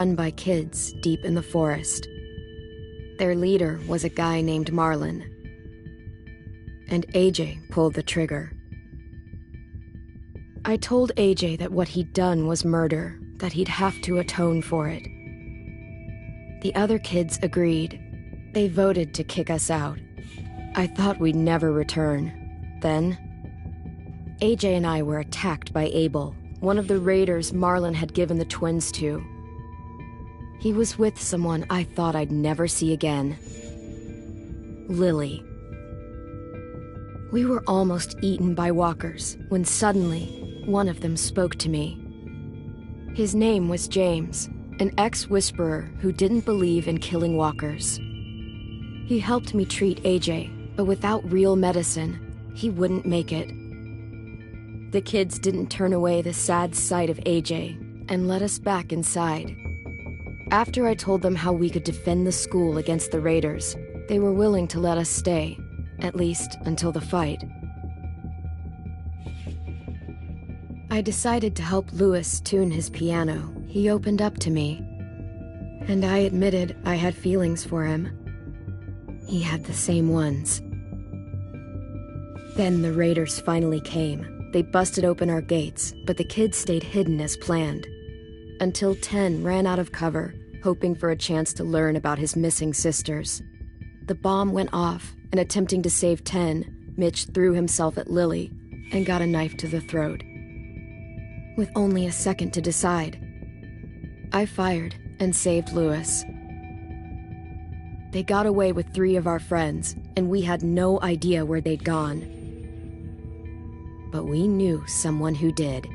run by kids deep in the forest. Their leader was a guy named Marlon, and AJ pulled the trigger. I told AJ that what he'd done was murder, that he'd have to atone for it. The other kids agreed. They voted to kick us out. I thought we'd never return. Then, AJ and I were attacked by Abel, one of the raiders Marlon had given the twins to. He was with someone I thought I'd never see again. Lily. We were almost eaten by walkers when suddenly one of them spoke to me. His name was James, an ex-whisperer who didn't believe in killing walkers. He helped me treat AJ, but without real medicine, he wouldn't make it. The kids didn't turn away the sad sight of AJ and let us back inside. After I told them how we could defend the school against the raiders, they were willing to let us stay, at least until the fight. I decided to help Louis tune his piano. He opened up to me, and I admitted I had feelings for him. He had the same ones. Then the raiders finally came. They busted open our gates, but the kids stayed hidden as planned. Until 10 ran out of cover, hoping for a chance to learn about his missing sisters. The bomb went off, and attempting to save 10, Mitch threw himself at Lily and got a knife to the throat. With only a second to decide, I fired and saved Louis. They got away with 3 of our friends, and we had no idea where they'd gone. But we knew someone who did.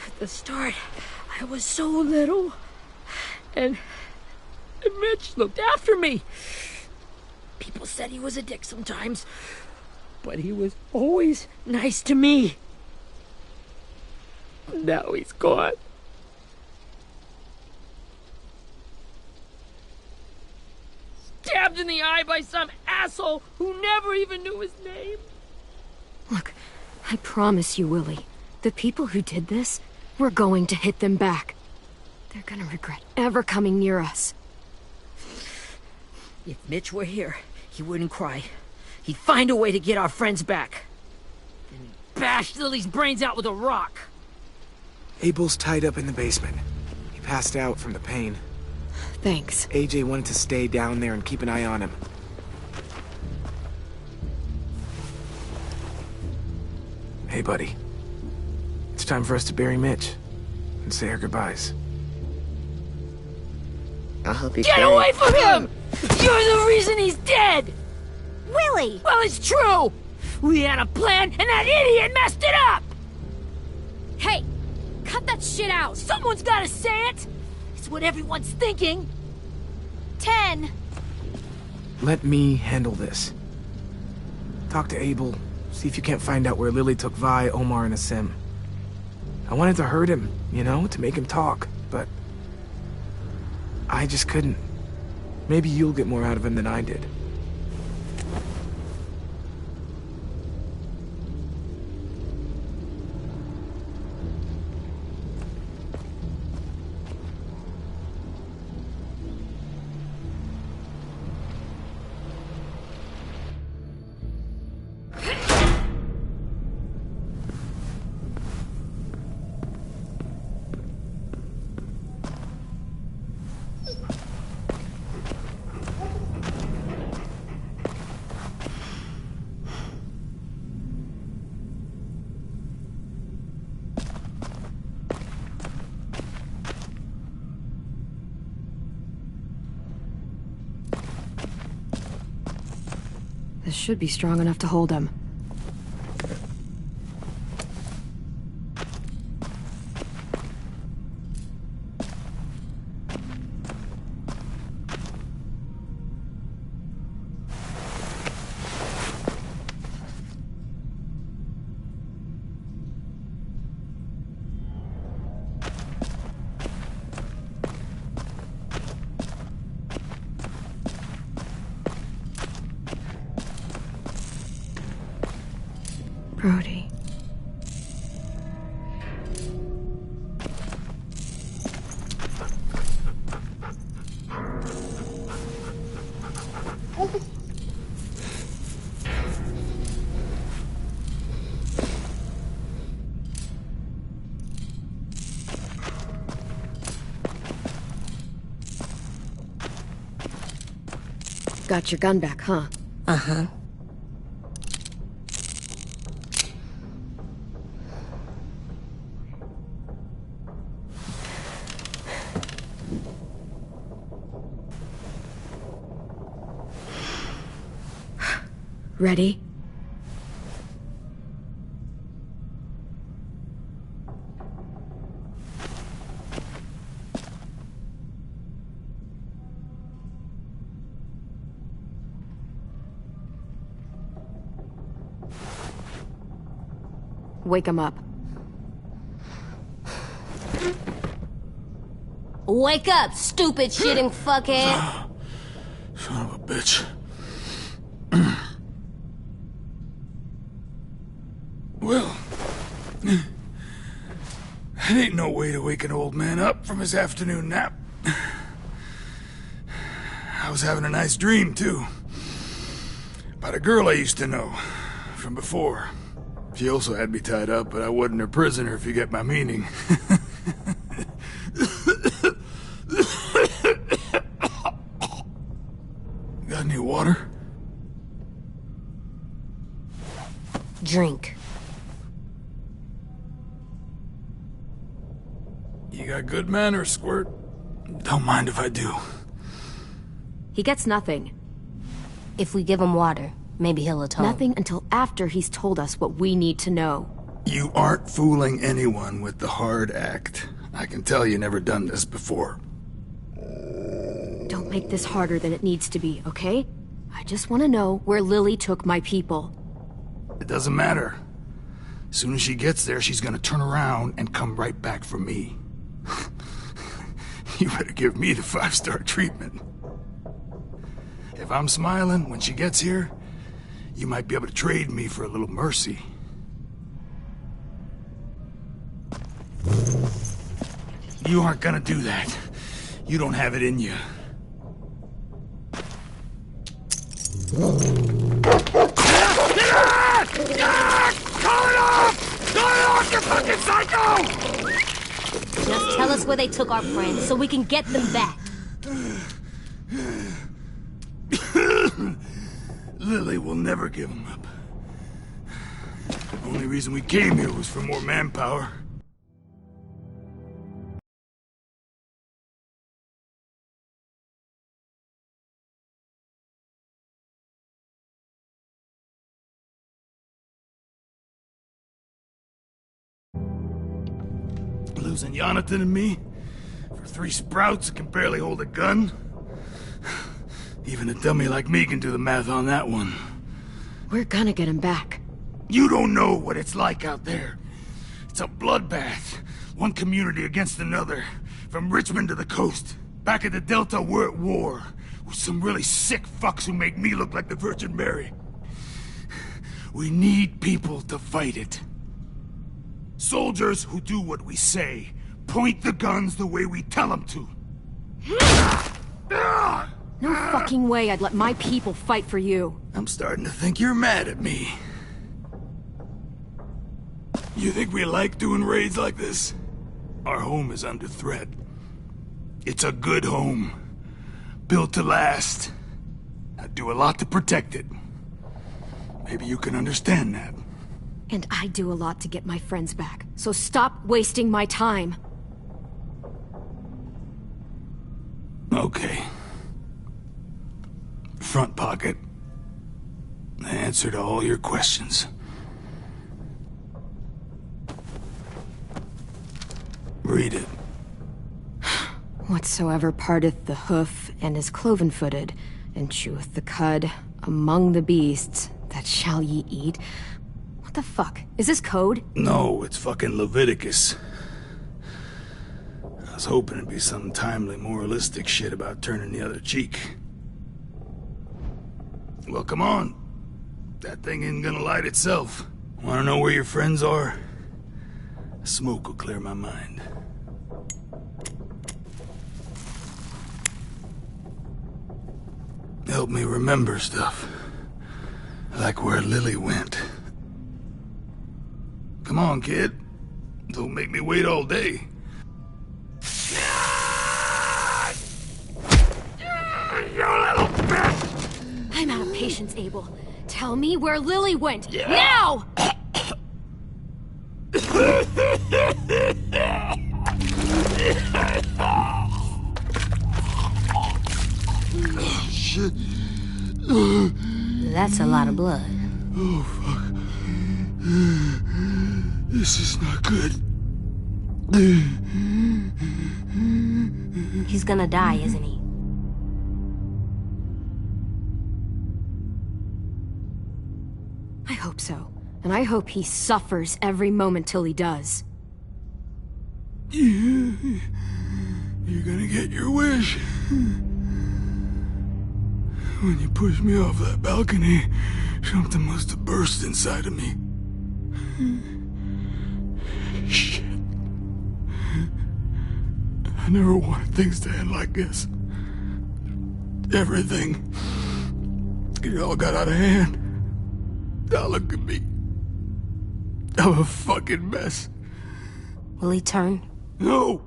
At the start, I was so little, and Mitch looked after me. People said he was a dick sometimes, but he was always nice to me. Now he's gone. Stabbed in the eye by some asshole who never even knew his name. Look, I promise you, Willie, the people who did this, we're going to hit them back. They're gonna regret ever coming near us. If Mitch were here, he wouldn't cry. He'd find a way to get our friends back. Then he'd bash Lily's brains out with a rock. Abel's tied up in the basement. He passed out from the pain. Thanks. AJ wanted to stay down there and keep an eye on him. Hey, buddy. It's time for us to bury Mitch and say our goodbyes. I'll help you Get away from him! You're the reason he's dead! Willie! Well, it's true! We had a plan, and that idiot messed it up! Hey! Cut that shit out! Someone's gotta say it! It's what everyone's thinking! 10! Let me handle this. Talk to Abel, See if you can't find out where Lily took Vi, Omar, and Asim. I wanted to hurt him, you know, to make him talk, but I just couldn't. Maybe you'll get more out of him than I did. This should be strong enough to hold him. Brody. Got your gun back, huh? Uh-huh. Ready? Wake him up. Wake up, stupid shitting fuckhead! Son of a bitch. Well, that ain't no way to wake an old man up from his afternoon nap. I was having a nice dream, too. About a girl I used to know from before. She also had me tied up, but I wasn't her prisoner, if you get my meaning. Got any water? Drink. You got good manners, Squirt. Don't mind if I do. He gets nothing. If we give him water, maybe he'll atone. Nothing until after he's told us what we need to know. You aren't fooling anyone with the hard act. I can tell you never done this before. Don't make this harder than it needs to be, okay? I just want to know where Lily took my people. It doesn't matter. As soon as she gets there, she's gonna turn around and come right back for me. You better give me the 5-star treatment. If I'm smiling when she gets here, you might be able to trade me for a little mercy. You aren't gonna do that. You don't have it in you. Call it off! Call it off, you fucking psycho! Just tell us where they took our friends so we can get them back. Lily will never give him up. The only reason we came here was for more manpower. Losing Jonathan and me for 3 sprouts that can barely hold a gun? Even a dummy like me can do the math on that one. We're gonna get him back. You don't know what it's like out there. It's a bloodbath. One community against another. From Richmond to the coast. Back at the Delta, we're at war. With some really sick fucks who make me look like the Virgin Mary. We need people to fight it. Soldiers who do what we say. Point the guns the way we tell them to. No fucking way I'd let my people fight for you. I'm starting to think you're mad at me. You think we like doing raids like this? Our home is under threat. It's a good home. Built to last. I'd do a lot to protect it. Maybe you can understand that. And I do a lot to get my friends back. So stop wasting my time. Okay. Front pocket. The answer to all your questions. Read it. Whatsoever parteth the hoof and is cloven-footed, and cheweth the cud among the beasts, that shall ye eat. What the fuck? Is this code? No, it's fucking Leviticus. I was hoping it'd be some timely, moralistic shit about turning the other cheek. Well, come on. That thing isn't gonna light itself. Wanna know where your friends are? Smoke will clear my mind. Help me remember stuff. Like where Lily went. Come on, kid. Don't make me wait all day. You little bitch! I'm out of patience, Abel. Tell me where Lily went. Yeah. Now! Shit. That's a lot of blood. Oh, fuck. This is not good. He's gonna die, isn't he? I hope so. And I hope he suffers every moment till he does. Yeah. You're gonna get your wish. When you pushed me off that balcony, something must have burst inside of me. Shit. I never wanted things to end like this. Everything. It all got out of hand. Now look at me. I'm a fucking mess. Will he turn? No!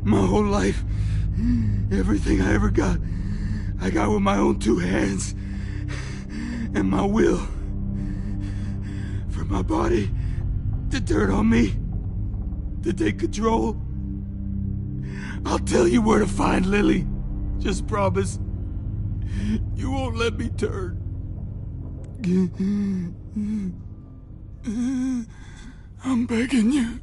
My whole life, everything I ever got, I got with my own two hands and my will. For my body to turn on me, to take control. I'll tell you where to find Lily. Just promise you won't let me turn. I'm begging you.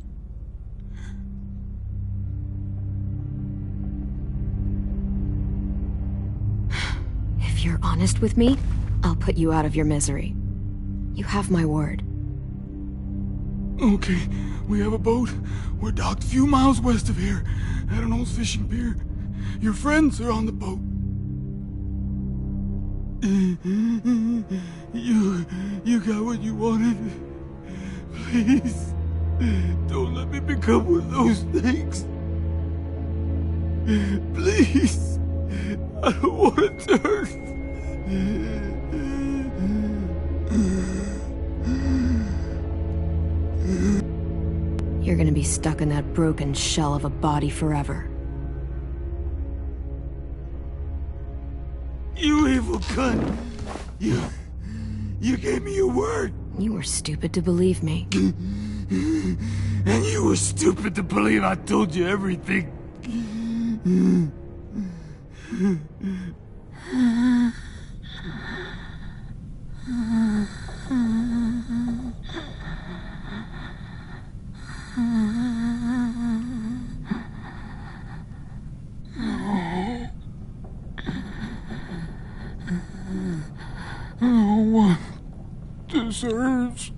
If you're honest with me, I'll put you out of your misery. You have my word. Okay, we have a boat. We're docked a few miles west of here, at an old fishing pier. Your friends are on the boat. You got what you wanted. Please, don't let me become one of those things. Please, I don't want to turn. You're gonna be stuck in that broken shell of a body forever. You evil cunt! You gave me your word! You were stupid to believe me. And you were stupid to believe I told you everything. No one deserves.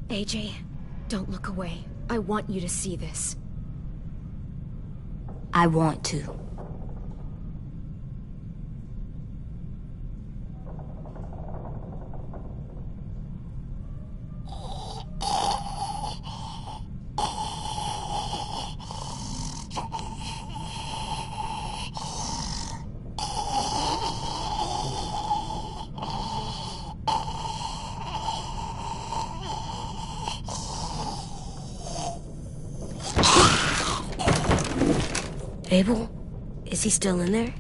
AJ, don't look away. I want you to see this. I want to. Abel? Is he still in there?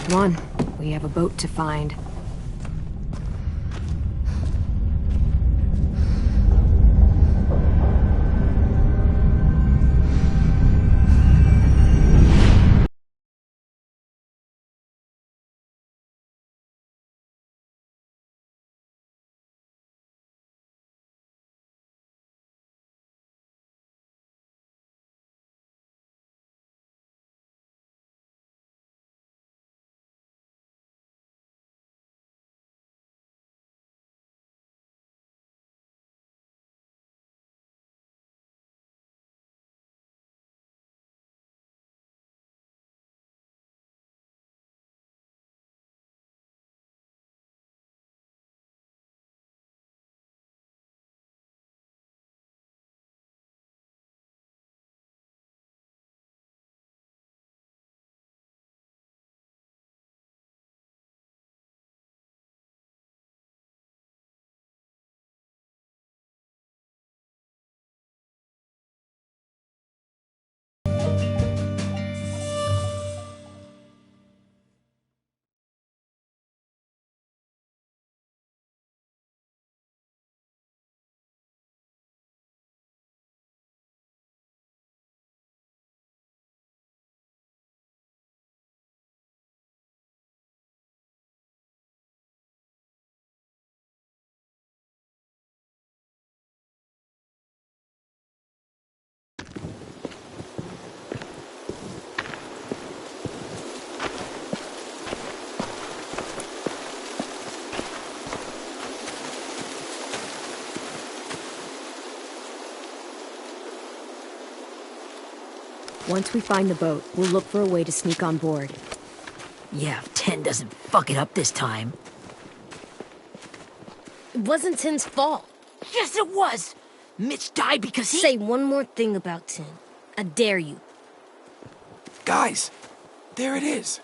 Come on, we have a boat to find. Once we find the boat, we'll look for a way to sneak on board. Yeah, if 10 doesn't fuck it up this time. It wasn't Tin's fault. Yes, it was! Mitch died because he— Say one more thing about Tin. I dare you. Guys, there it is.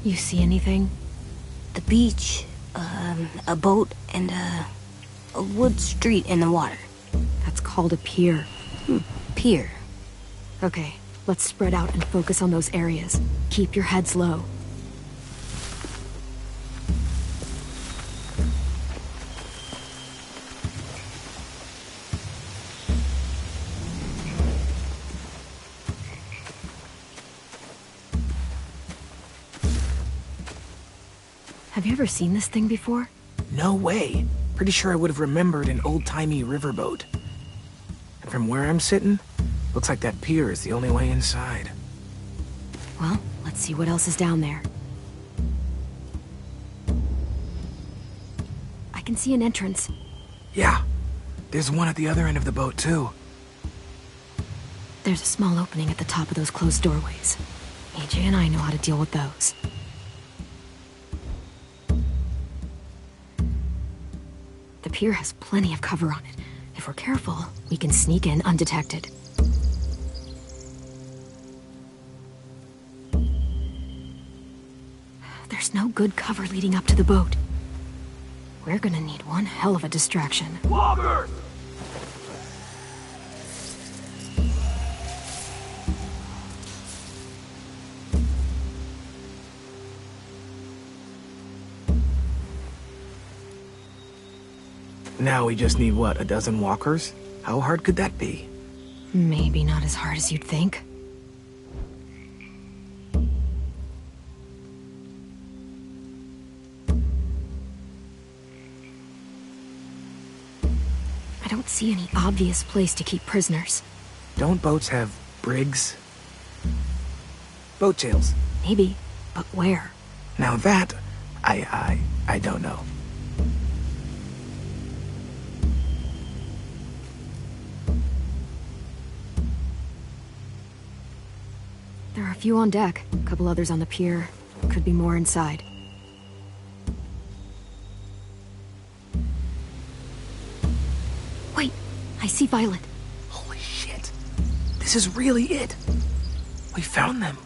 You see anything? The beach, a boat, and a wood street in the water. That's called a pier. Pier. Okay, let's spread out and focus on those areas. Keep your heads low. Have you ever seen this thing before? No way. Pretty sure I would have remembered an old-timey riverboat. And from where I'm sitting, looks like that pier is the only way inside. Well, let's see what else is down there. I can see an entrance. Yeah, there's one at the other end of the boat, too. There's a small opening at the top of those closed doorways. AJ and I know how to deal with those. The pier has plenty of cover on it. If we're careful, we can sneak in undetected. There's no good cover leading up to the boat. We're gonna need one hell of a distraction. Walker! Now we just need, what, a dozen walkers? How hard could that be? Maybe not as hard as you'd think. I don't see any obvious place to keep prisoners. Don't boats have brigs? Boat tails. Maybe, but where? Now that, I don't know. There are a few on deck, a couple others on the pier. Could be more inside. Wait, I see Violet. Holy shit. This is really it. We found them.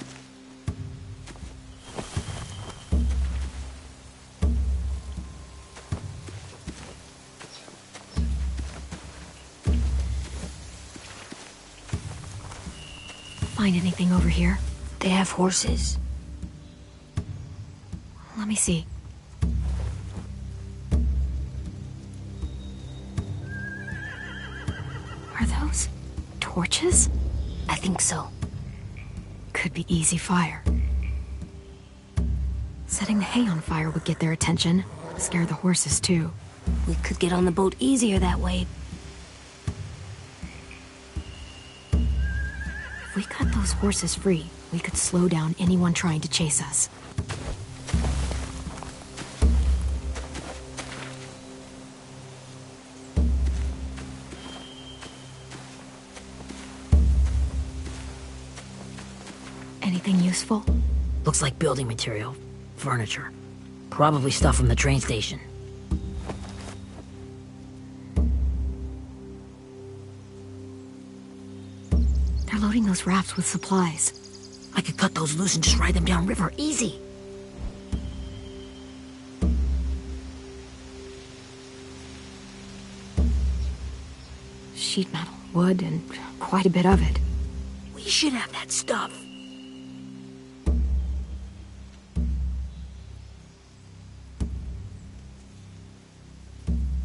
Find anything over here? They have horses. Let me see. Are those torches? I think so. Could be easy fire. Setting the hay on fire would get their attention. Scare the horses, too. We could get on the boat easier that way. If we cut those horses free, we could slow down anyone trying to chase us. Anything useful? Looks like building material. Furniture. Probably stuff from the train station. They're loading those rafts with supplies. I could cut those loose and just ride them downriver. Easy. Sheet metal, wood, and quite a bit of it. We should have that stuff.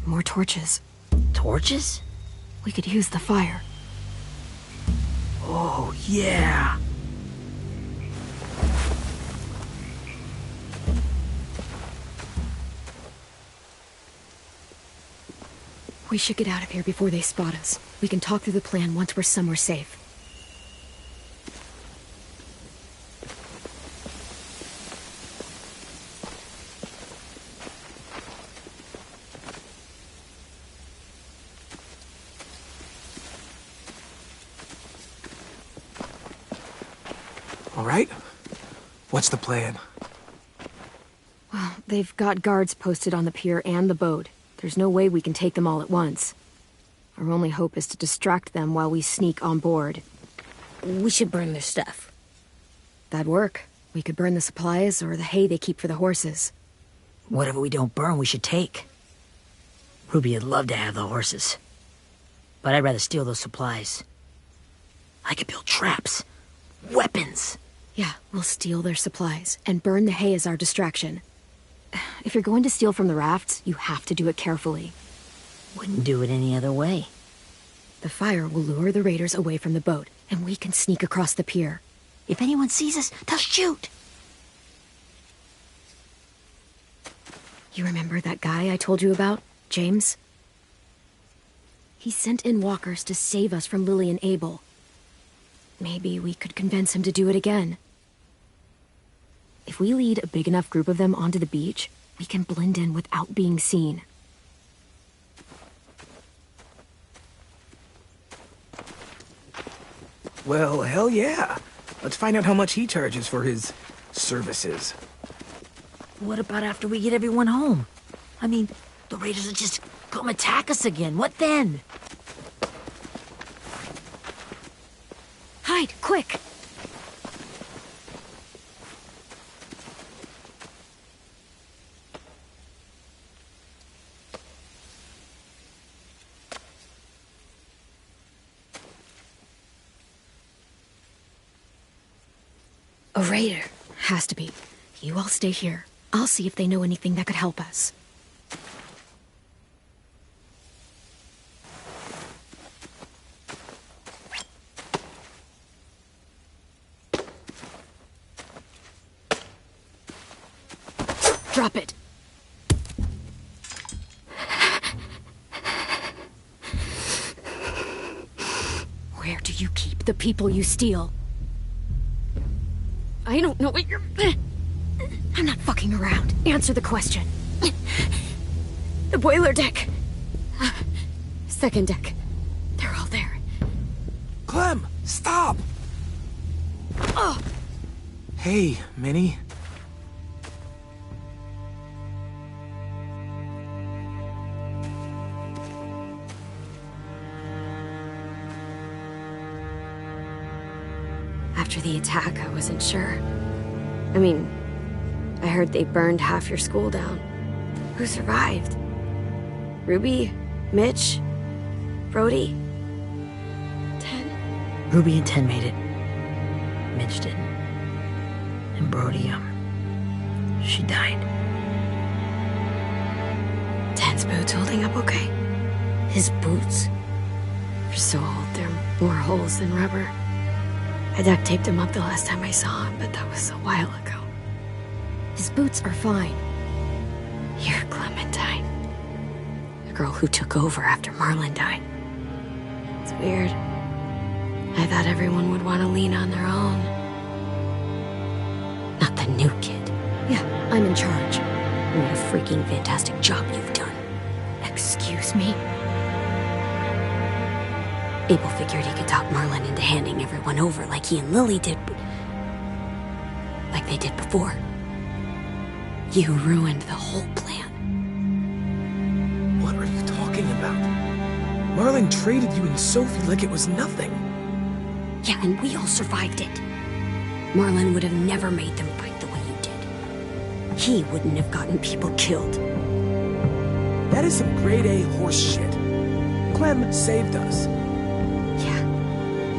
More torches. Torches? We could use the fire. Oh, yeah. We should get out of here before they spot us. We can talk through the plan once we're somewhere safe. All right? What's the plan? Well, they've got guards posted on the pier and the boat. There's no way we can take them all at once. Our only hope is to distract them while we sneak on board. We should burn their stuff. That'd work. We could burn the supplies or the hay they keep for the horses. Whatever we don't burn, we should take. Ruby'd love to have the horses. But I'd rather steal those supplies. I could build traps. Weapons. Yeah, we'll steal their supplies and burn the hay as our distraction. If you're going to steal from the rafts, you have to do it carefully. Wouldn't do it any other way. The fire will lure the raiders away from the boat, and we can sneak across the pier. If anyone sees us, they'll shoot. You remember that guy I told you about, James? He sent in walkers to save us from Lily and Abel. Maybe we could convince him to do it again. If we lead a big enough group of them onto the beach, we can blend in without being seen. Well, hell yeah. Let's find out how much he charges for his services. What about after we get everyone home? I mean, the raiders will just come attack us again. What then? Inside, quick! A raider. Has to be. You all stay here. I'll see if they know anything that could help us. Drop it. Where do you keep the people you steal? I don't know what you're... I'm not fucking around. Answer the question. The boiler deck. Second deck. They're all there. Clem, stop! Oh! Hey, Minnie. After the attack, I wasn't sure. I mean, I heard they burned half your school down. Who survived? Ruby? Mitch? Brody? 10? Ruby and 10 made it. Mitch didn't. And Brody, she died. 10's boots holding up okay? His boots? They're so old, there are more holes than rubber. I duct taped him up the last time I saw him, but that was a while ago. His boots are fine. You're Clementine. The girl who took over after Marlon died. It's weird. I thought everyone would want to lean on their own. Not the new kid. Yeah, I'm in charge. What a freaking fantastic job you've done. Excuse me? Abel figured he could talk Marlon into handing everyone over like he and Lily did, like they did before. You ruined the whole plan. What are you talking about? Marlon traded you and Sophie like it was nothing. Yeah, and we all survived it. Marlon would have never made them fight the way you did. He wouldn't have gotten people killed. That is some grade A horse shit. Clem saved us.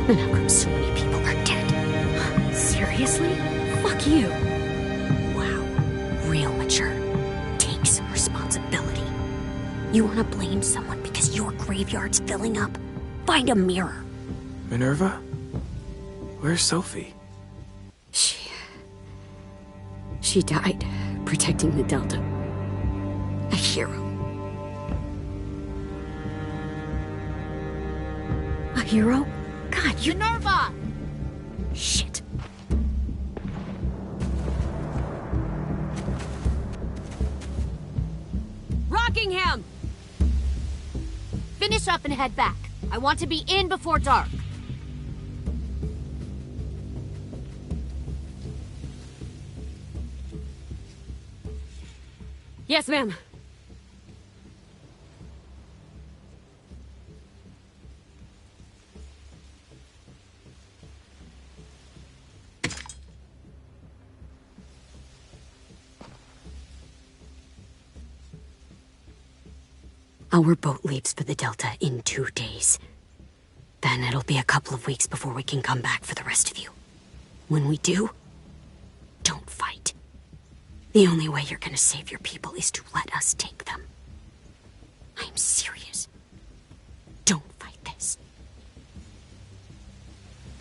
And how come so many people are dead? Seriously? Fuck you. Wow. Real mature. Take some responsibility. You want to blame someone because your graveyard's filling up? Find a mirror. Minerva? Where's Sophie? She died protecting the Delta. A hero. A hero? God, you... Minerva! Shit. Rockingham! Finish up and head back. I want to be in before dark. Yes, ma'am. Our boat leaves for the Delta in 2 days. Then it'll be a couple of weeks before we can come back for the rest of you. When we do, don't fight. The only way you're gonna save your people is to let us take them. I'm serious. Don't fight this.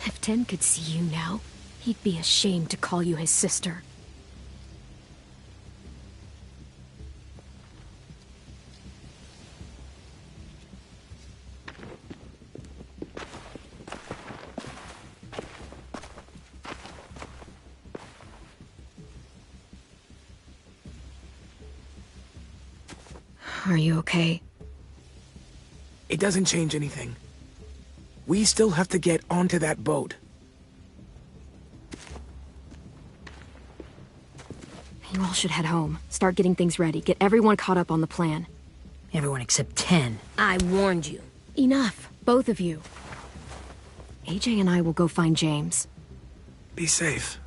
If 10 could see you now, he'd be ashamed to call you his sister. Are you okay? It doesn't change anything. We still have to get onto that boat. You all should head home. Start getting things ready. Get everyone caught up on the plan. Everyone except 10. I warned you. Enough. Both of you. AJ and I will go find James. Be safe.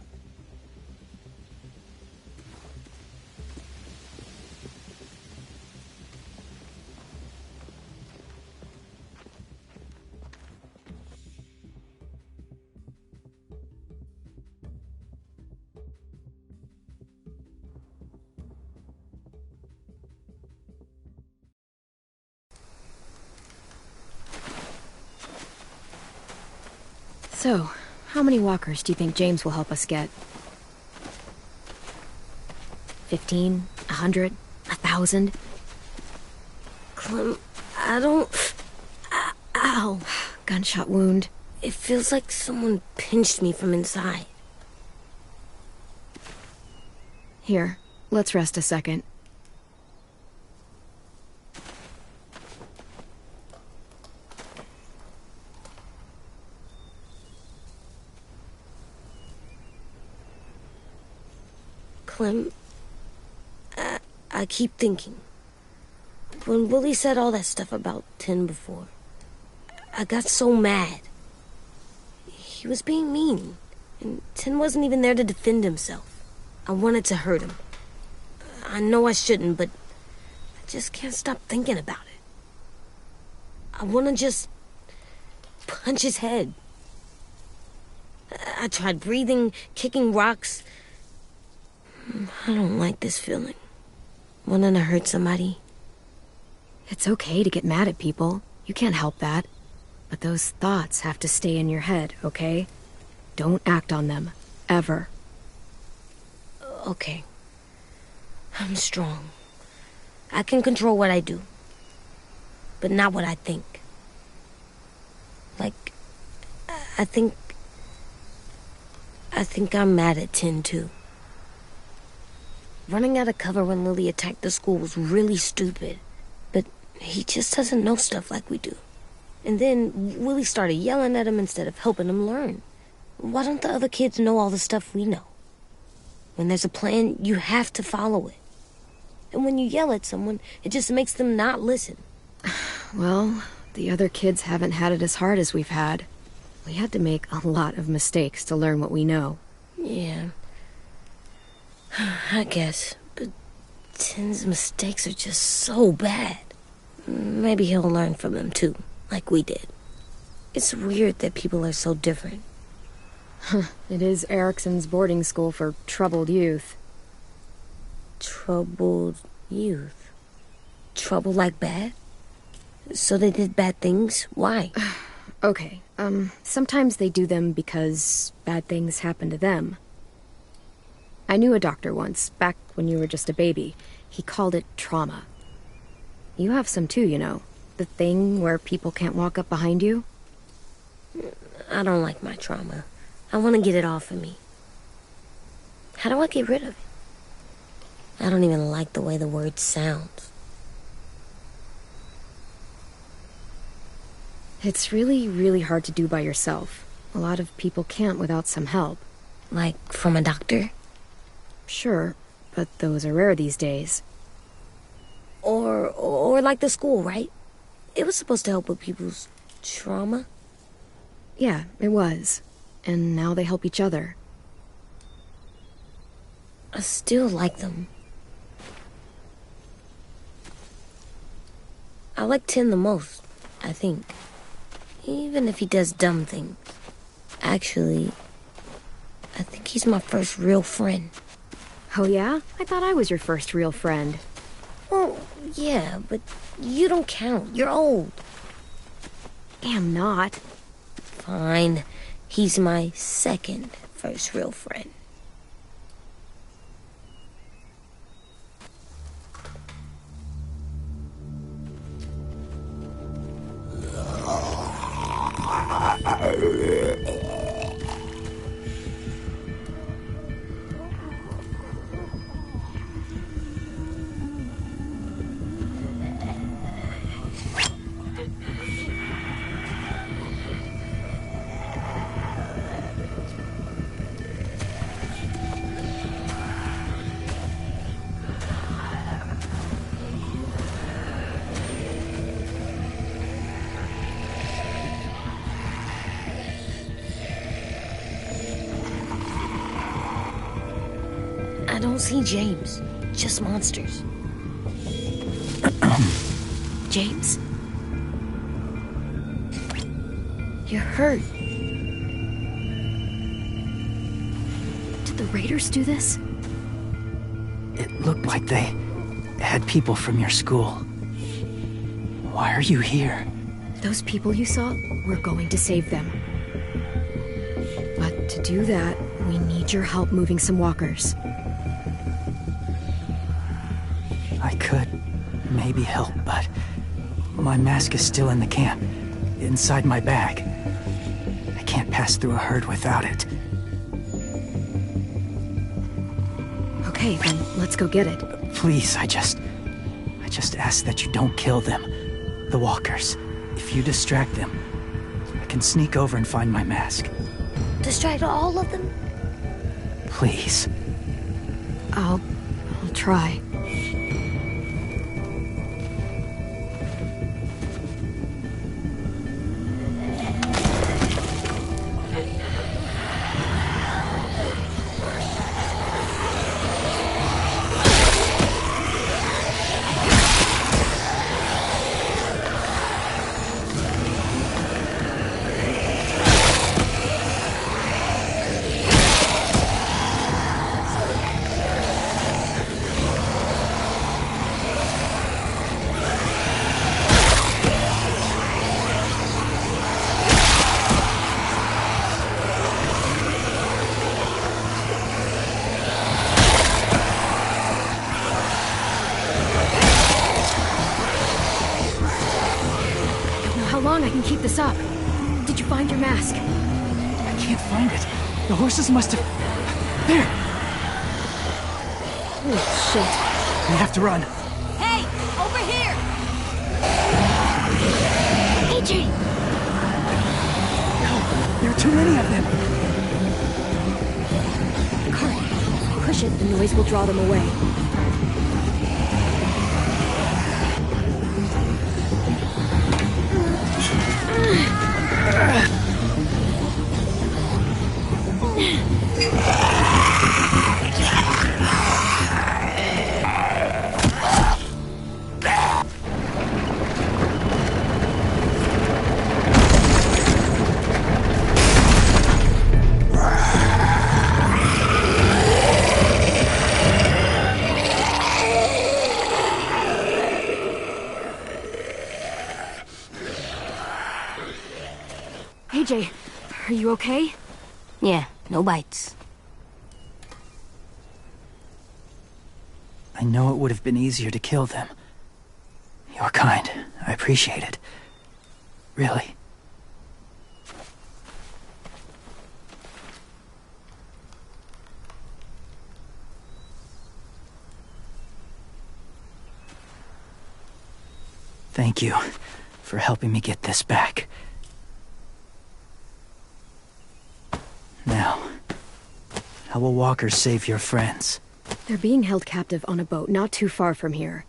So, how many walkers do you think James will help us get? 15? 100? 1,000? Clem, I don't... Ow. Gunshot wound. It feels like someone pinched me from inside. Here, let's rest a second. Clem, I keep thinking. When Willie said all that stuff about Tin before, I got so mad. He was being mean, and Tin wasn't even there to defend himself. I wanted to hurt him. I know I shouldn't, but I just can't stop thinking about it. I want to just punch his head. I tried breathing, kicking rocks. I don't like this feeling. Wanting to hurt somebody. It's okay to get mad at people. You can't help that. But those thoughts have to stay in your head, okay? Don't act on them. Ever. Okay. I'm strong. I can control what I do. But not what I think. Like, I think I'm mad at Tin, too. Running out of cover when Lily attacked the school was really stupid. But he just doesn't know stuff like we do. And then Willie started yelling at him instead of helping him learn. Why don't the other kids know all the stuff we know? When there's a plan, you have to follow it. And when you yell at someone, it just makes them not listen. Well, the other kids haven't had it as hard as we've had. We had to make a lot of mistakes to learn what we know. Yeah. I guess. But Tin's mistakes are just so bad. Maybe he'll learn from them too, like we did. It's weird that people are so different. It is Erickson's boarding school for troubled youth. Troubled youth? Trouble like bad? So they did bad things? Why? Okay, sometimes they do them because bad things happen to them. I knew a doctor once, back when you were just a baby. He called it trauma. You have some too, you know. The thing where people can't walk up behind you. I don't like my trauma. I want to get it off of me. How do I get rid of it? I don't even like the way the word sounds. It's really, really hard to do by yourself. A lot of people can't without some help. Like from a doctor? Sure, but those are rare these days. Or like the school, right? It was supposed to help with people's trauma. Yeah, it was. And now they help each other. I still like them. I like Tin the most, I think. Even if he does dumb things. Actually, I think he's my first real friend. Oh yeah? I thought I was your first real friend. Well, yeah, but you don't count. You're old. Am not. Fine. He's my second first real friend. don't see James. Just monsters. James? You're hurt. Did the raiders do this? It looked like they had people from your school. Why are you here? Those people you saw, we're going to save them. But to do that, we need your help moving some walkers. I could maybe help, but my mask is still in the camp, inside my bag. I can't pass through a herd without it. Okay, then let's go get it. Please, I just ask that you don't kill them. The walkers. If you distract them, I can sneak over and find my mask. Distract all of them? Please. I'll try. I can keep this up. Did you find your mask? I can't find it. The horses must have... There! Oh, shit. We have to run. Hey, over here! AJ! No, there are too many of them. Carl, push it. The noise will draw them away. AJ, are you okay? Yeah, no bites. I know it would have been easier to kill them. You're kind. I appreciate it. Really. Thank you for helping me get this back. Now, how will walkers save your friends? They're being held captive on a boat not too far from here.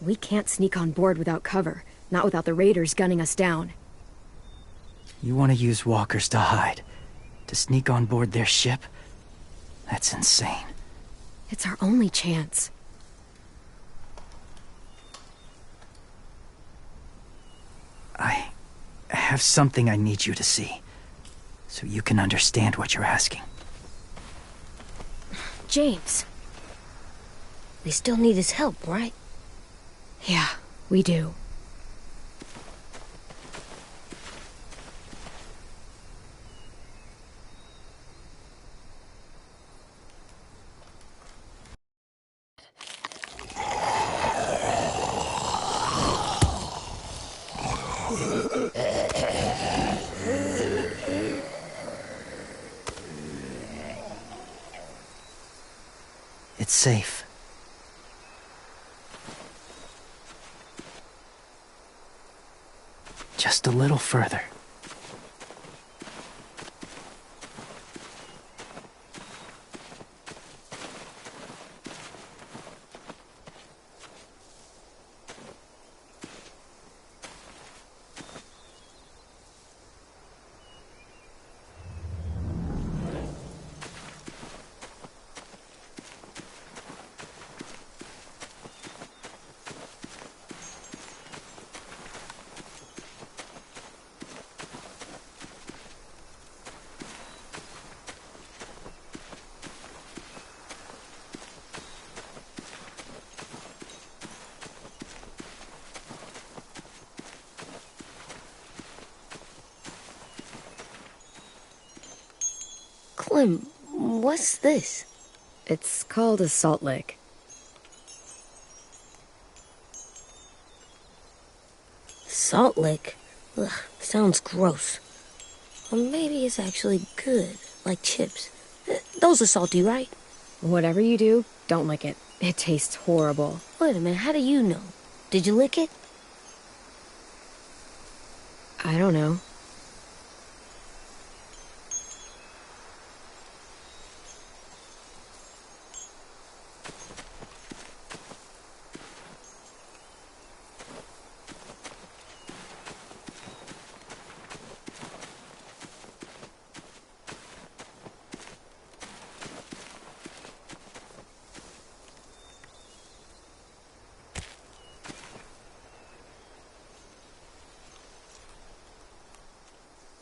We can't sneak on board without cover, not without the raiders gunning us down. You want to use walkers to hide? To sneak on board their ship? That's insane. It's our only chance. I have something I need you to see, so you can understand what you're asking. James. We still need his help, right? Yeah, we do. It's safe. Just a little further. Clem, what's this? It's called a salt lick. Salt lick? Ugh, sounds gross. Or maybe it's actually good, like chips. Those are salty, right? Whatever you do, don't lick it. It tastes horrible. Wait a minute, how do you know? Did you lick it? I don't know.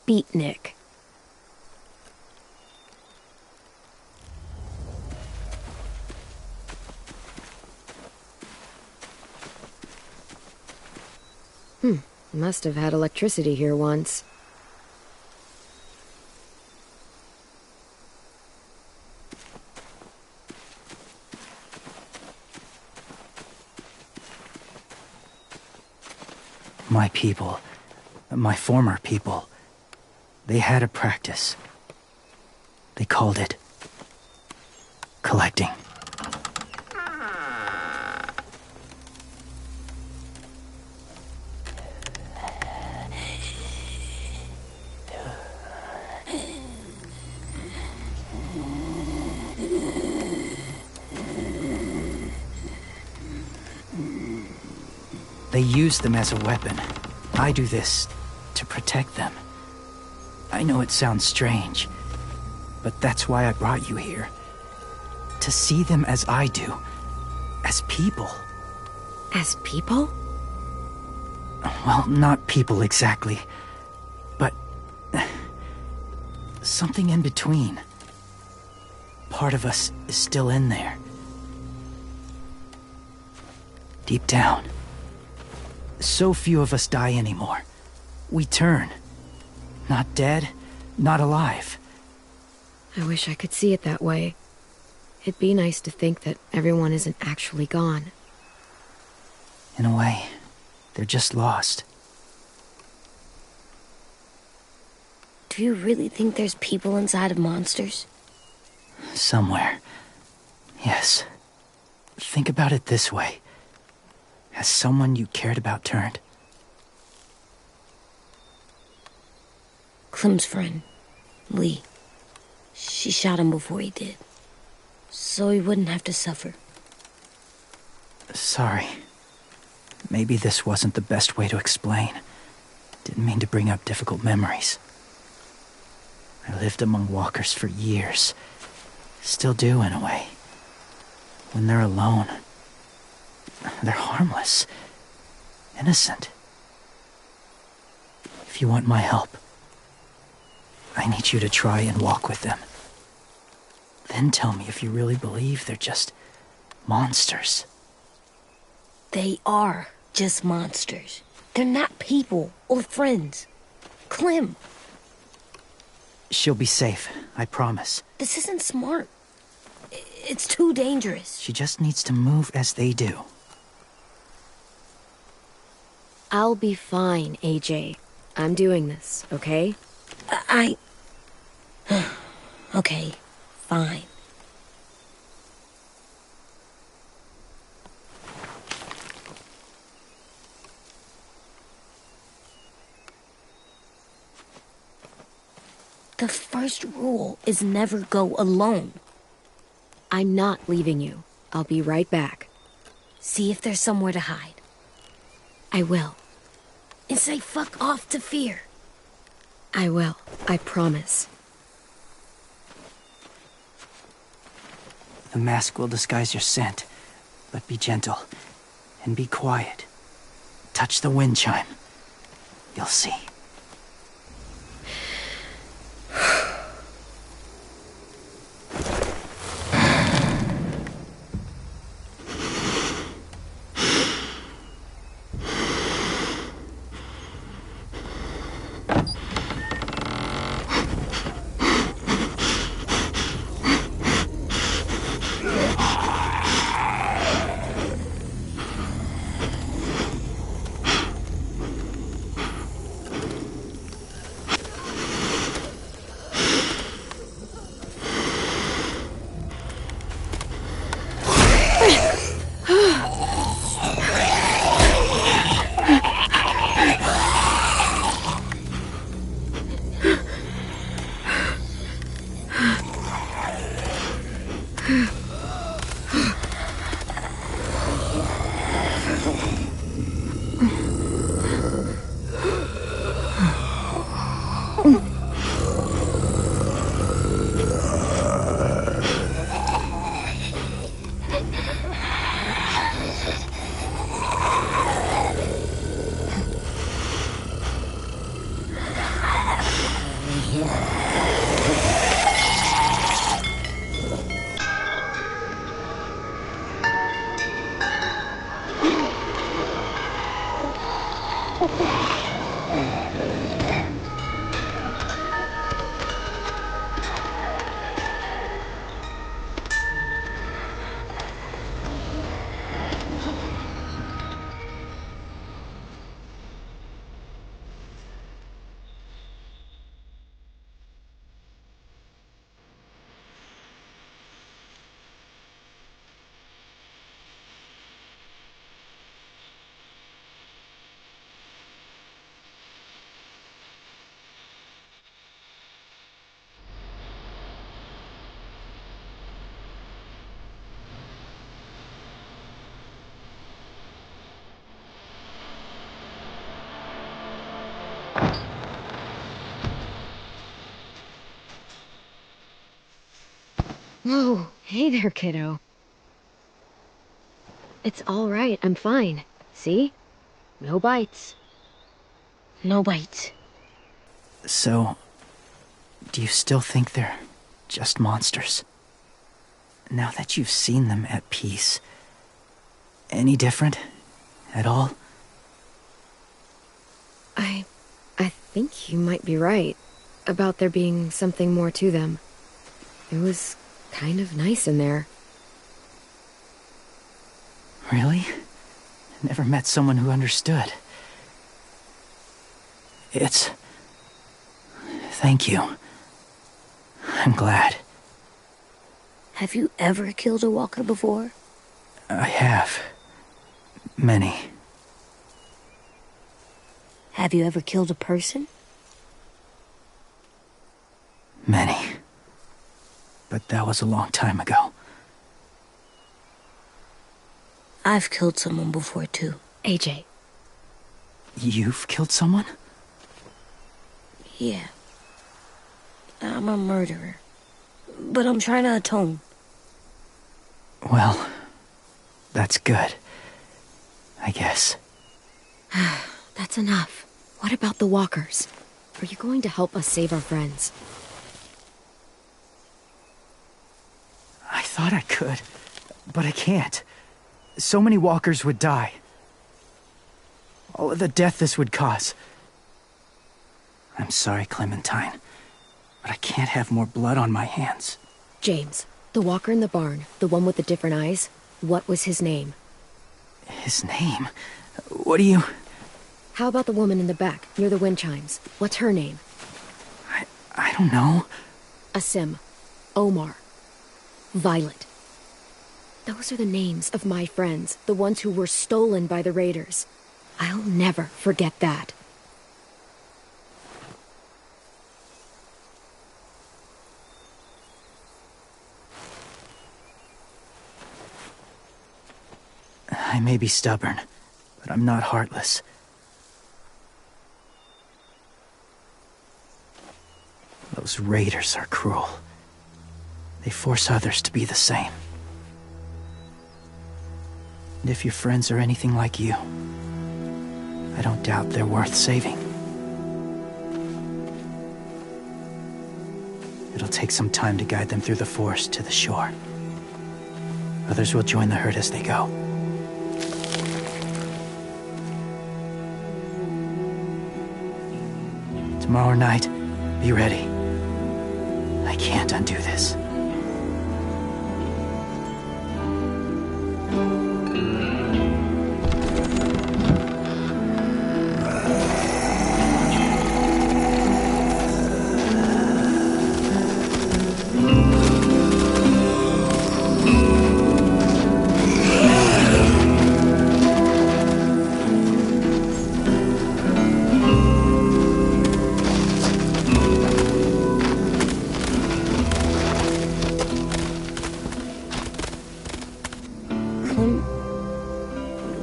Beatnik. Must have had electricity here once. My people, my former people, they had a practice. They called it collecting. They use them as a weapon. I do this to protect them. I know it sounds strange, but that's why I brought you here. To see them as I do. As people. As people? Well, not people exactly, but something in between. Part of us is still in there. Deep down. So few of us die anymore. We turn. Not dead, not alive. I wish I could see it that way. It'd be nice to think that everyone isn't actually gone. In a way, they're just lost. Do you really think there's people inside of monsters? Somewhere. Yes. Think about it this way. Has someone you cared about turned? Clem's friend, Lee. She shot him before he did. So he wouldn't have to suffer. Sorry. Maybe this wasn't the best way to explain. Didn't mean to bring up difficult memories. I lived among walkers for years. Still do, in a way. When they're alone, they're harmless. Innocent. If you want my help, I need you to try and walk with them. Then tell me if you really believe they're just monsters. They are just monsters. They're not people or friends. Clem. She'll be safe, I promise. This isn't smart. It's too dangerous. She just needs to move as they do. I'll be fine, AJ. I'm doing this, okay? Okay, fine. The first rule is never go alone. I'm not leaving you. I'll be right back. See if there's somewhere to hide. I will. And say fuck off to fear. I will. I promise. The mask will disguise your scent, but be gentle and be quiet. Touch the wind chime. You'll see. Whoa, hey there, kiddo. It's all right, I'm fine. See? No bites. No bites. So, do you still think they're just monsters? Now that you've seen them at peace, any different at all? I think you might be right about there being something more to them. It was kind of nice in there. Really? Never met someone who understood. Thank you. I'm glad. Have you ever killed a walker before? I have. Many. Have you ever killed a person? Many. But that was a long time ago. I've killed someone before, too. AJ. You've killed someone? Yeah. I'm a murderer. But I'm trying to atone. Well, that's good. I guess. That's enough. What about the walkers? Are you going to help us save our friends? I thought I could, but I can't. So many walkers would die. All of the death this would cause. I'm sorry, Clementine, but I can't have more blood on my hands. James, the walker in the barn, the one with the different eyes, what was his name? His name? What do you... How about the woman in the back, near the wind chimes? What's her name? I don't know. Asim. Omar. Violet. Those are the names of my friends, the ones who were stolen by the raiders. I'll never forget that. I may be stubborn, but I'm not heartless. Those raiders are cruel. They force others to be the same. And if your friends are anything like you, I don't doubt they're worth saving. It'll take some time to guide them through the forest to the shore. Others will join the herd as they go. Tomorrow night, be ready. I can't undo this.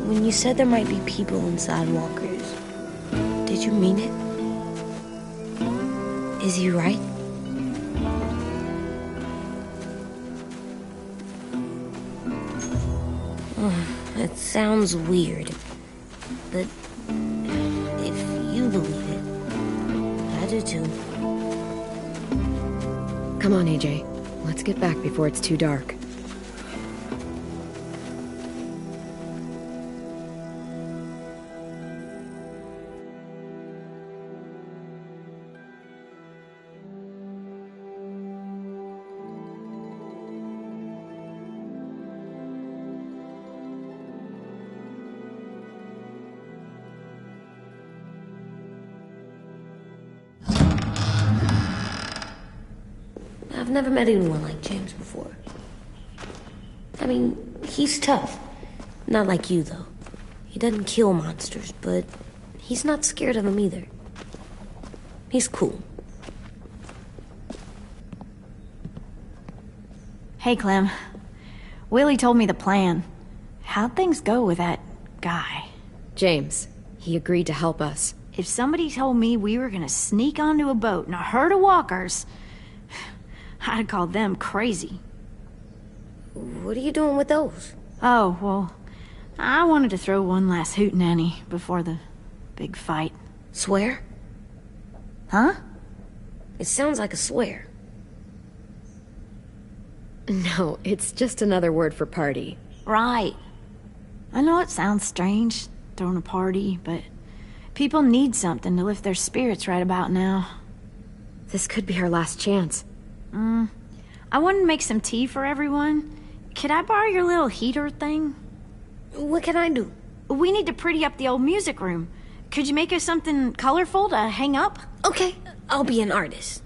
When you said there might be people inside walkers, did you mean it? Is he right? It sounds weird, but if you believe it, I do too. Come on, AJ. Let's get back before it's too dark. I've never met anyone like James before. I mean, he's tough. Not like you, though. He doesn't kill monsters, but he's not scared of them either. He's cool. Hey, Clem. Willie told me the plan. How'd things go with that guy? James, he agreed to help us. If somebody told me we were gonna sneak onto a boat in a herd of walkers, I'd call them crazy. What are you doing with those? Oh, well, I wanted to throw one last hootenanny before the big fight. Swear? Huh? It sounds like a swear. No, it's just another word for party. Right. I know it sounds strange, throwing a party, but people need something to lift their spirits right about now. This could be our last chance. I wanted to make some tea for everyone. Could I borrow your little heater thing? What can I do? We need to pretty up the old music room. Could you make us something colorful to hang up? Okay, I'll be an artist.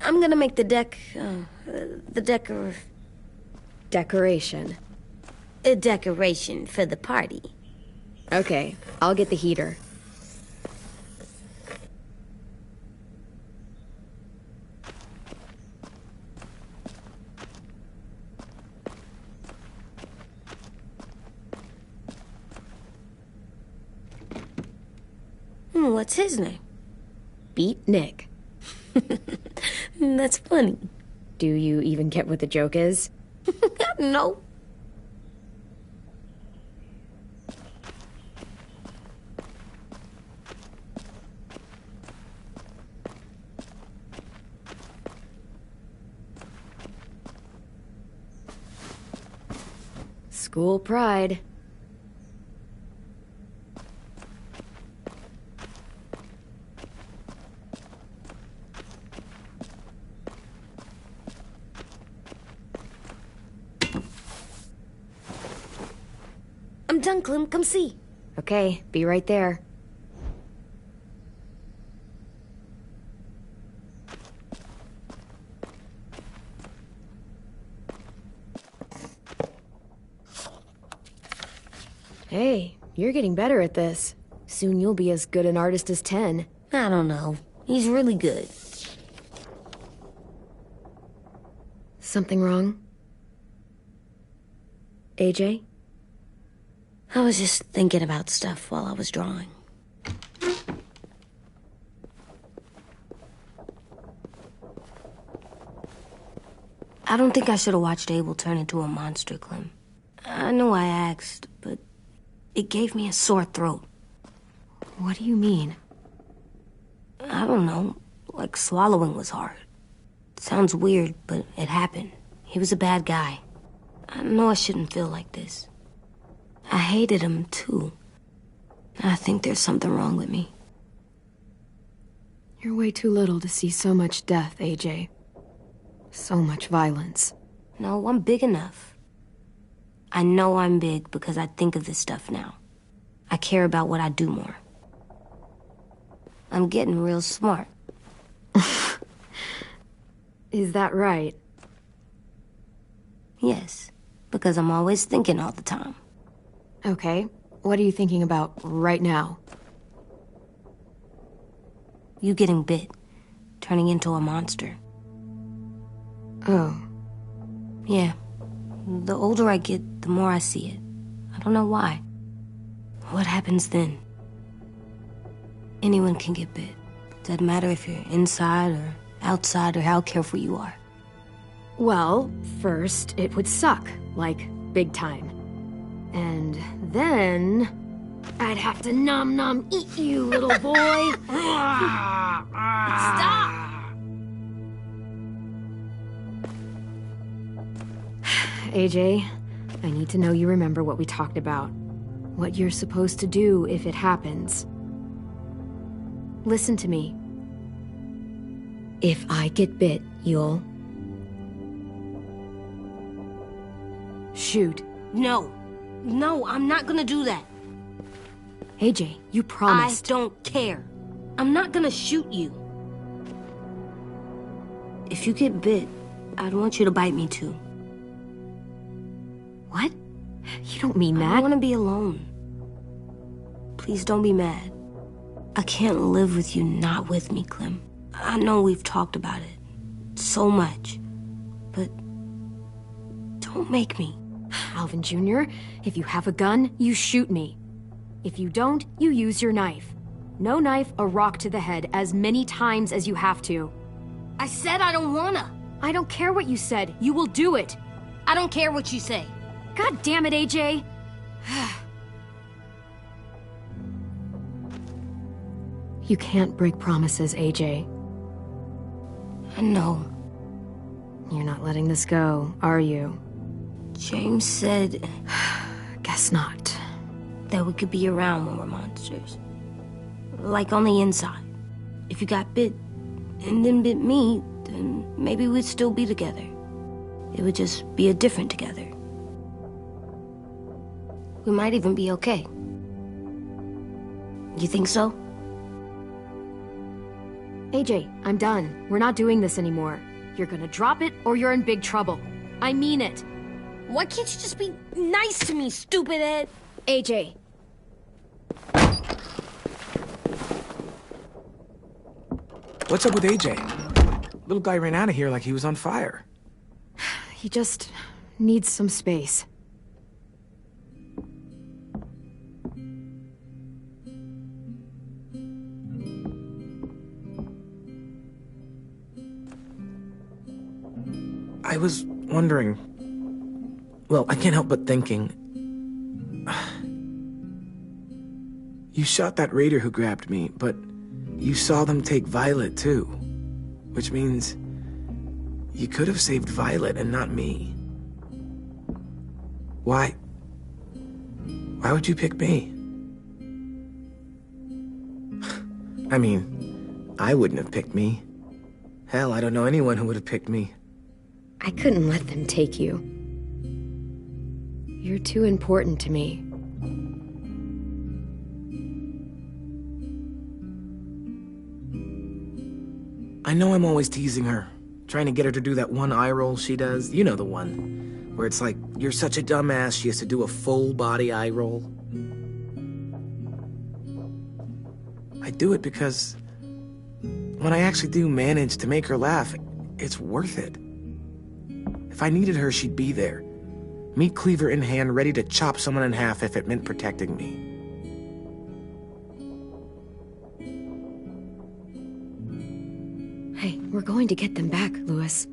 I'm gonna make the Decoration. a decoration for the party. Okay, I'll get the heater. What's his name? Beat Nick. That's funny. Do you even get what the joke is? No. School pride. I'm done, Clem. Come see. Okay, be right there. Hey, you're getting better at this. Soon you'll be as good an artist as 10. I don't know. He's really good. Something wrong? AJ? I was just thinking about stuff while I was drawing. I don't think I should have watched Abel turn into a monster, Clem. I know I asked, but it gave me a sore throat. What do you mean? I don't know. Like swallowing was hard. Sounds weird, but it happened. He was a bad guy. I know I shouldn't feel like this. I hated him, too. I think there's something wrong with me. You're way too little to see so much death, AJ. So much violence. No, I'm big enough. I know I'm big because I think of this stuff now. I care about what I do more. I'm getting real smart. Is that right? Yes, because I'm always thinking all the time. Okay, what are you thinking about right now? You getting bit, turning into a monster. Oh. Yeah. The older I get, the more I see it. I don't know why. What happens then? Anyone can get bit. Doesn't matter if you're inside or outside or how careful you are. Well, first, it would suck. Like, big time. And then I'd have to nom eat you, little boy. Stop! AJ, I need to know you remember what we talked about. What you're supposed to do if it happens. Listen to me. If I get bit, you'll... shoot. No. No, I'm not gonna do that. AJ, you promised. I don't care. I'm not gonna shoot you. If you get bit, I'd want you to bite me too. What? You don't mean that. I want to be alone. Please don't be mad. I can't live with you not with me, Clem. I know we've talked about it so much, but don't make me. Alvin Jr., if you have a gun, you shoot me. If you don't, you use your knife. No knife, a rock to the head as many times as you have to. I said I don't wanna. I don't care what you said. You will do it. I don't care what you say. God damn it, AJ. You can't break promises, AJ. I know. You're not letting this go, are you? James said... Guess not. That we could be around when we're monsters. Like on the inside. If you got bit and then bit me, then maybe we'd still be together. It would just be a different together. We might even be okay. You think so? AJ, I'm done. We're not doing this anymore. You're gonna drop it or you're in big trouble. I mean it. Why can't you just be nice to me, stupid Ed? AJ. What's up with AJ? Little guy ran out of here like he was on fire. He just needs some space. I was wondering... Well, I can't help but thinking... You shot that raider who grabbed me, but you saw them take Violet too. Which means you could have saved Violet and not me. Why would you pick me? I mean, I wouldn't have picked me. Hell, I don't know anyone who would have picked me. I couldn't let them take you. You're too important to me. I know I'm always teasing her, trying to get her to do that one eye roll she does. You know the one, where it's like, you're such a dumbass, she has to do a full body eye roll. I do it because when I actually do manage to make her laugh, it's worth it. If I needed her, she'd be there. Meat cleaver in hand, ready to chop someone in half if it meant protecting me. Hey, we're going to get them back, Louis.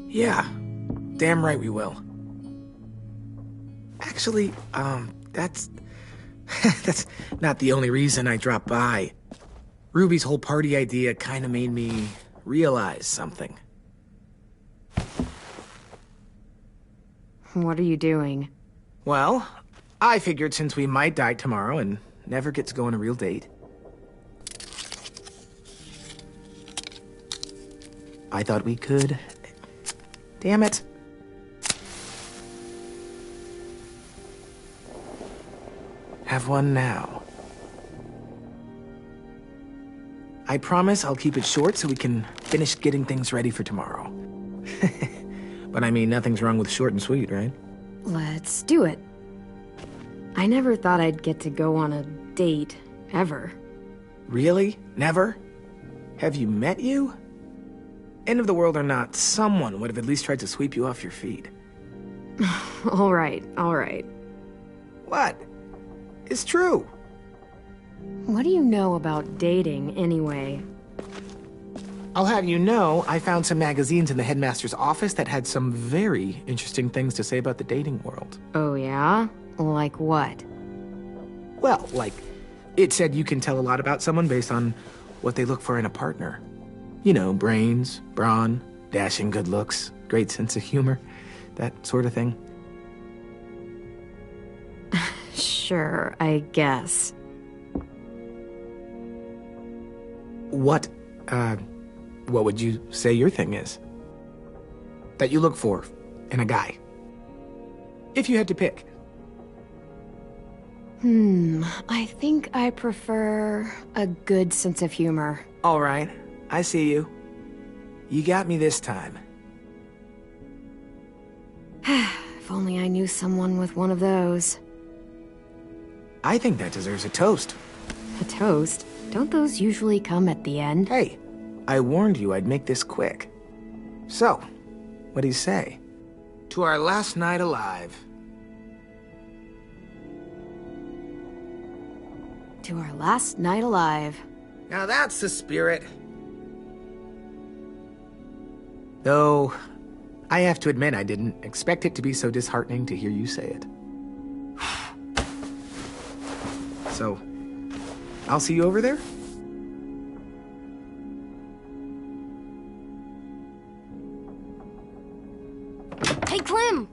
Yeah, damn right we will. Actually, that's not the only reason I dropped by. Ruby's whole party idea kind of made me realize something. What are you doing? Well, I figured since we might die tomorrow and never get to go on a real date, I thought we could... Damn it. Have one now. I promise I'll keep it short so we can finish getting things ready for tomorrow. But I mean, nothing's wrong with short and sweet, right? Let's do it. I never thought I'd get to go on a date, ever. Really? Never? Have you met you? End of the world or not, someone would have at least tried to sweep you off your feet. All right, all right. What? It's true. What do you know about dating, anyway? I'll have you know, I found some magazines in the headmaster's office that had some very interesting things to say about the dating world. Oh, yeah? Like what? Well, like, it said you can tell a lot about someone based on what they look for in a partner. You know, brains, brawn, dashing good looks, great sense of humor, that sort of thing. Sure, I guess. What would you say your thing is? That you look for in a guy? If you had to pick. I think I prefer a good sense of humor. All right, I see you. You got me this time. If only I knew someone with one of those. I think that deserves a toast. A toast? Don't those usually come at the end? Hey, I warned you I'd make this quick. So, what do you say? To our last night alive. To our last night alive. Now that's the spirit. Though, I have to admit I didn't expect it to be so disheartening to hear you say it. So, I'll see you over there? Hey, Clem!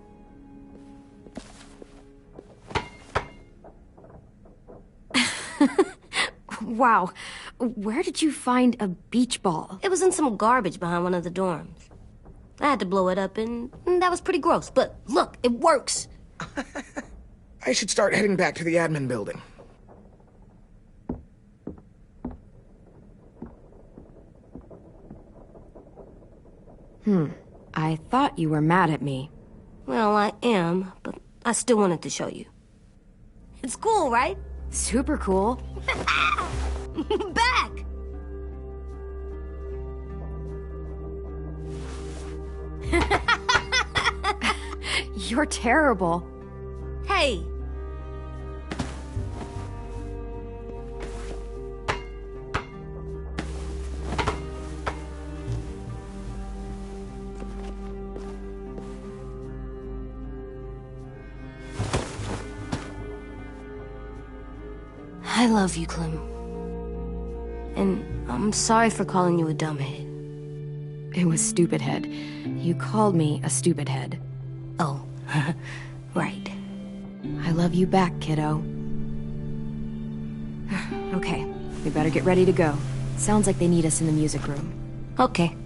Wow, where did you find a beach ball? It was in some garbage behind one of the dorms. I had to blow it up, and that was pretty gross. But look, it works. I should start heading back to the admin building. I thought you were mad at me. Well, I am, but I still wanted to show you. It's cool, right? Super cool. Back! You're terrible. Hey! I love you, Clem. And I'm sorry for calling you a dumbhead. It was stupid head. You called me a stupid head. Oh, right. I love you back, kiddo. Okay, we better get ready to go. Sounds like they need us in the music room. Okay.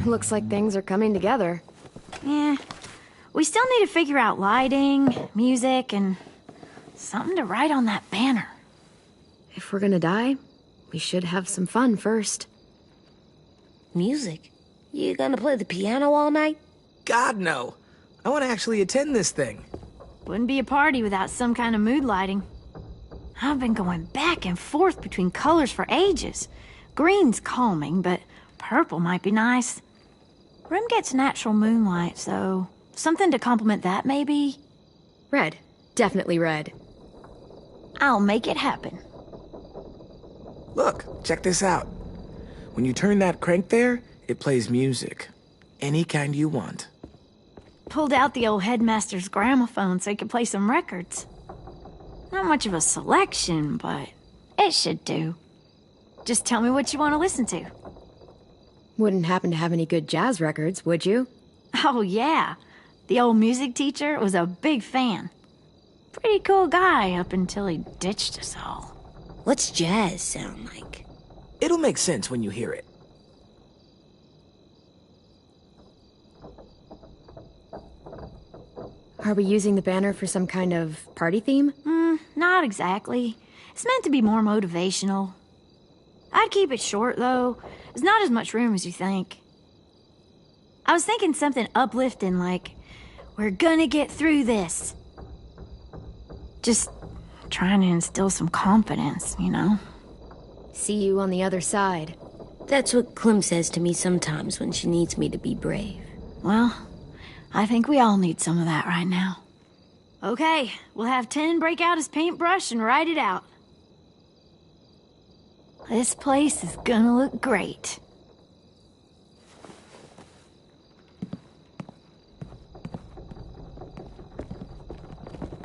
Looks like things are coming together. Yeah. We still need to figure out lighting, music, and something to write on that banner. If we're gonna die, we should have some fun first. Music? You gonna play the piano all night? God, no. I want to actually attend this thing. Wouldn't be a party without some kind of mood lighting. I've been going back and forth between colors for ages. Green's calming, but purple might be nice. Room gets natural moonlight, so something to complement that, maybe? Red. Definitely red. I'll make it happen. Look, check this out. When you turn that crank there, it plays music. Any kind you want. Pulled out the old headmaster's gramophone so he could play some records. Not much of a selection, but it should do. Just tell me what you want to listen to. Wouldn't happen to have any good jazz records, would you? Oh, yeah. The old music teacher was a big fan. Pretty cool guy up until he ditched us all. What's jazz sound like? It'll make sense when you hear it. Are we using the banner for some kind of party theme? Not exactly. It's meant to be more motivational. I I'd keep it short, though. There's not as much room as you think. I was thinking something uplifting like, we're gonna get through this. Just trying to instill some confidence, you know? See you on the other side. That's what Clem says to me sometimes when she needs me to be brave. Well, I think we all need some of that right now. Okay, we'll have 10 break out his paintbrush and write it out. This place is gonna look great.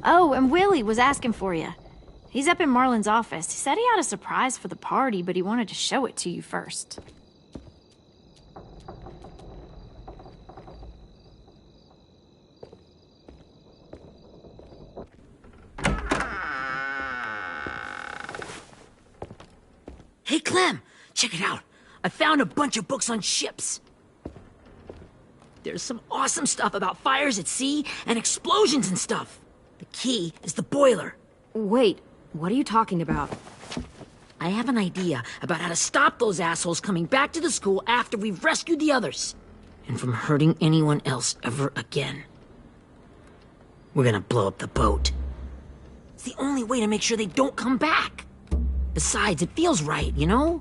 Oh, and Willie was asking for you. He's up in Marlin's office. He said he had a surprise for the party, but he wanted to show it to you first. Hey, Clem, check it out. I found a bunch of books on ships. There's some awesome stuff about fires at sea and explosions and stuff. The key is the boiler. Wait, what are you talking about? I have an idea about how to stop those assholes coming back to the school after we've rescued the others. And from hurting anyone else ever again. We're gonna blow up the boat. It's the only way to make sure they don't come back. Besides, it feels right, you know?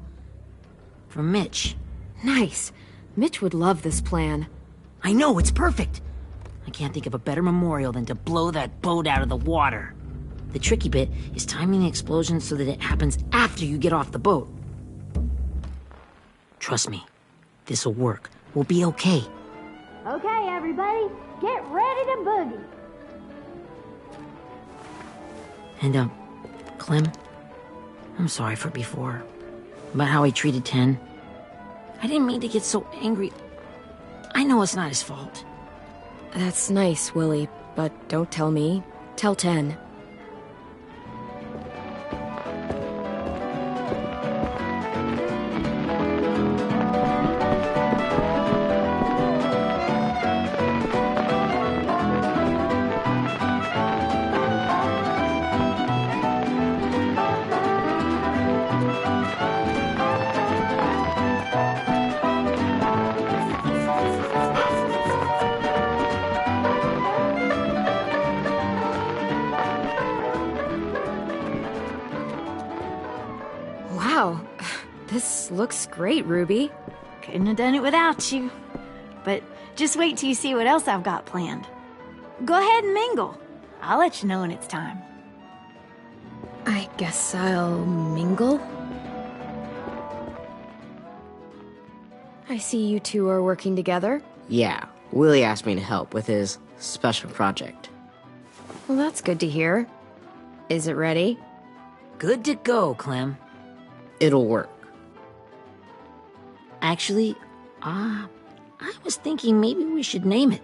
For Mitch. Nice. Mitch would love this plan. I know, it's perfect. I can't think of a better memorial than to blow that boat out of the water. The tricky bit is timing the explosion so that it happens after you get off the boat. Trust me, this'll work. We'll be okay. Okay, everybody, get ready to boogie. And, Clem, I'm sorry for before. About how he treated Ten. I didn't mean to get so angry. I know it's not his fault. That's nice, Willie, but don't tell me. Tell 10. Wow, this looks great, Ruby. Couldn't have done it without you. But just wait till you see what else I've got planned. Go ahead and mingle. I'll let you know when it's time. I guess I'll mingle? I see you two are working together. Yeah, Willie asked me to help with his special project. Well, that's good to hear. Is it ready? Good to go, Clem. It'll work. Actually, I was thinking maybe we should name it.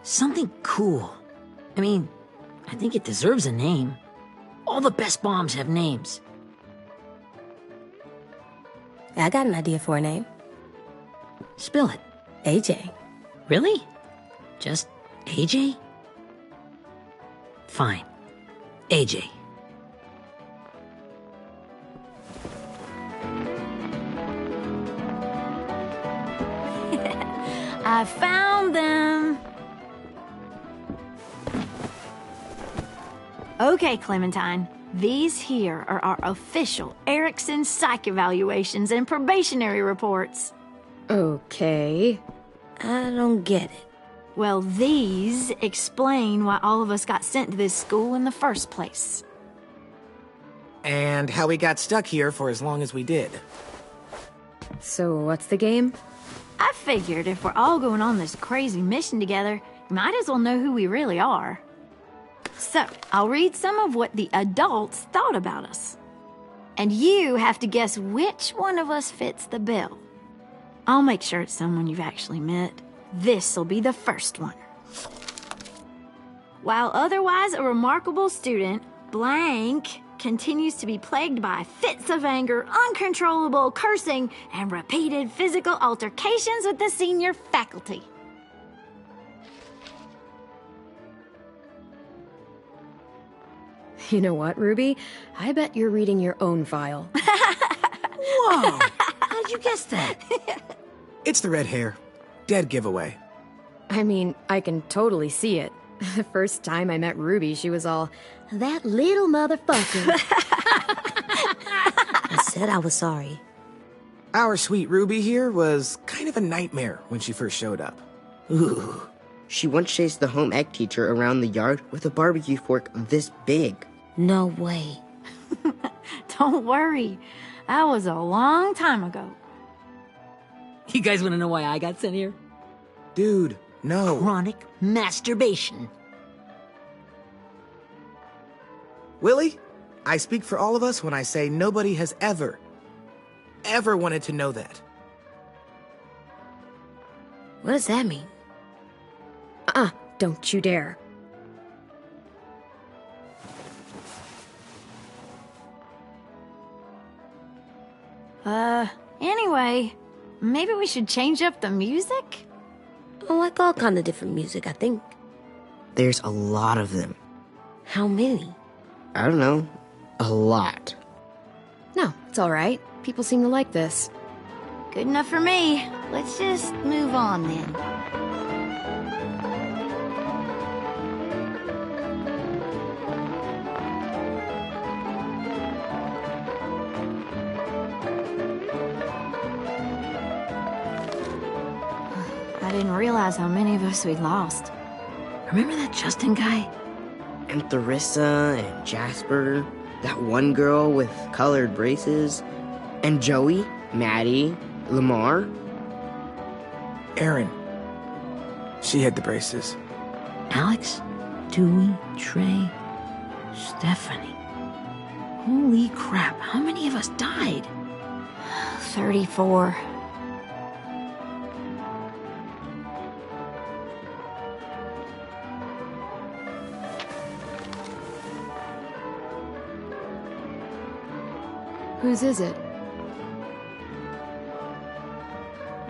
Something cool. I mean, I think it deserves a name. All the best bombs have names. I got an idea for a name. Spill it. AJ. Really? Just AJ? Fine. AJ. I found them. Okay, Clementine. These here are our official Erickson psych evaluations and probationary reports. Okay. I don't get it. Well, these explain why all of us got sent to this school in the first place. And how we got stuck here for as long as we did. So what's the game? I figured if we're all going on this crazy mission together, you might as well know who we really are. So, I'll read some of what the adults thought about us. And you have to guess which one of us fits the bill. I'll make sure it's someone you've actually met. This'll be the first one. While otherwise a remarkable student, blank continues to be plagued by fits of anger, uncontrollable cursing, and repeated physical altercations with the senior faculty. You know what, Ruby? I bet you're reading your own file. Whoa! How'd you guess that? It's the red hair. Dead giveaway. I mean, I can totally see it. The first time I met Ruby, she was all, "That little motherfucker." I said I was sorry. Our sweet Ruby here was kind of a nightmare when she first showed up. Ooh. She once chased the home ec teacher around the yard with a barbecue fork this big. No way. Don't worry. That was a long time ago. You guys want to know why I got sent here? Dude, no. Chronic masturbation. Willie, I speak for all of us when I say nobody has ever wanted to know that. What does that mean? Don't you dare. Anyway, maybe we should change up the music? I like all kind of different music, I think. There's a lot of them. How many? I don't know. A lot. No, it's all right. People seem to like this. Good enough for me. Let's just move on then. I didn't realize how many of us we'd lost. Remember that Justin guy? And Theresa and Jasper. That one girl with colored braces. And Joey, Maddie, Lamar. Erin. She had the braces. Alex, Dewey, Trey, Stephanie. Holy crap, how many of us died? 34. Whose is it?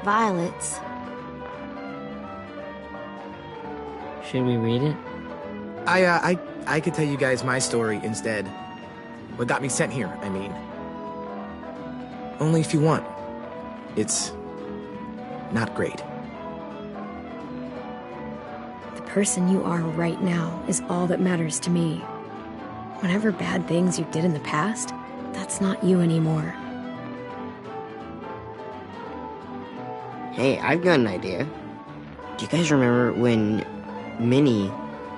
Violet's. Should we read it? I could tell you guys my story instead. What got me sent here, I mean. Only if you want. It's not great. The person you are right now is all that matters to me. Whatever bad things you did in the past, that's not you anymore. Hey, I've got an idea. Do you guys remember when Minnie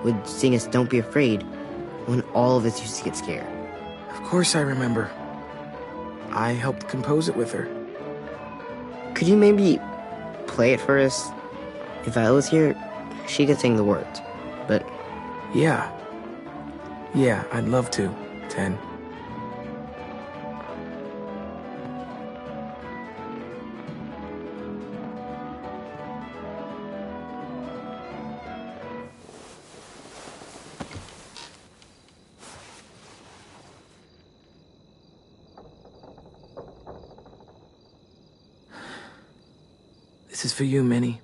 would sing us Don't Be Afraid when all of us used to get scared? Of course I remember. I helped compose it with her. Could you maybe play it for us? If Violet was here, she could sing the words, but... Yeah. Yeah, I'd love to, Ten. This is for you, Minnie.